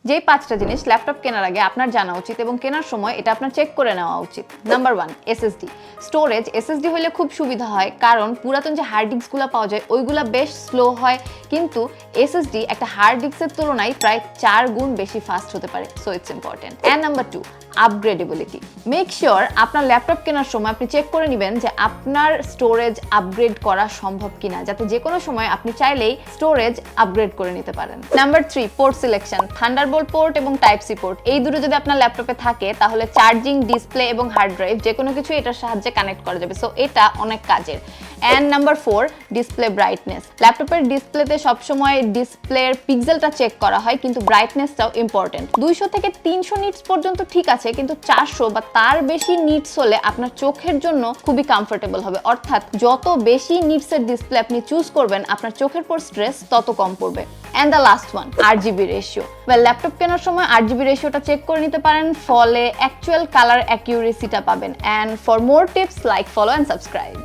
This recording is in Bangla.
যেই 5টা জিনিস ল্যাপটপ কেনার আগে আপনার জানা উচিত এবং কেনার সময় এটা আপনার চেক করে নেওয়া উচিত। Number 1, SSD storage. এসএসডি হলে খুব সুবিধা হয়, কারণ পুরাতন যে হার্ড ডিস্কগুলো পাওয়া যায় ওইগুলো বেশ স্লো হয়, কিন্তু এসএসডি একটা হার্ড ডিস্কের তুলনায় প্রায় 4 গুণ বেশি ফাস্ট হতে পারে। So it's important. And number 2, upgradeability. Make sure আপনার ল্যাপটপ কেনার সময় আপনি চেক করে নেবেন যে আপনার স্টোরেজ আপগ্রেড করা সম্ভব কিনা, যাতে যে কোনো সময় আপনি চাইলেই স্টোরেজ আপগ্রেড করে নিতে পারেন। Number 3, port selection. Thunderbolt port এবং টাইপ সি পোর্ট, এই দুটো যদি আপনার ল্যাপটপে থাকে তাহলে চার্জিং, ডিসপ্লে এবং হার্ড ড্রাইভ যে কোনো কিছু এটার সাহায্যে কানেক্ট করা যাবে। সো এটা অনেক কাজের। And number 4, display brightness. ল্যাপটপের ডিসপ্লেতে সবসময় ডিসপ্লের পিক্সেলটা চেক করা হয়, কিন্তু ব্রাইটনেসটাও ইম্পর্টেন্ট। 200 থেকে 300 নিটস পর্যন্ত ঠিক আছে, কিন্তু 400 বা তার বেশি নিটস হলে আপনার চোখের জন্য খুবই কমফোর্টেবল হবে। অর্থাৎ যত বেশি নিটসের ডিসপ্লে আপনি চুজ করবেন, আপনার চোখের পর স্ট্রেস তত কম পড়বে। And the last one, RGB ratio. Laptop কেনার সময় আরজিবি রেশিওটা চেক করে নিতে পারেন, ফলে অ্যাকচুয়াল কালার অ্যাকিউরেসিটা পাবেন। And for more tips, like, follow and subscribe.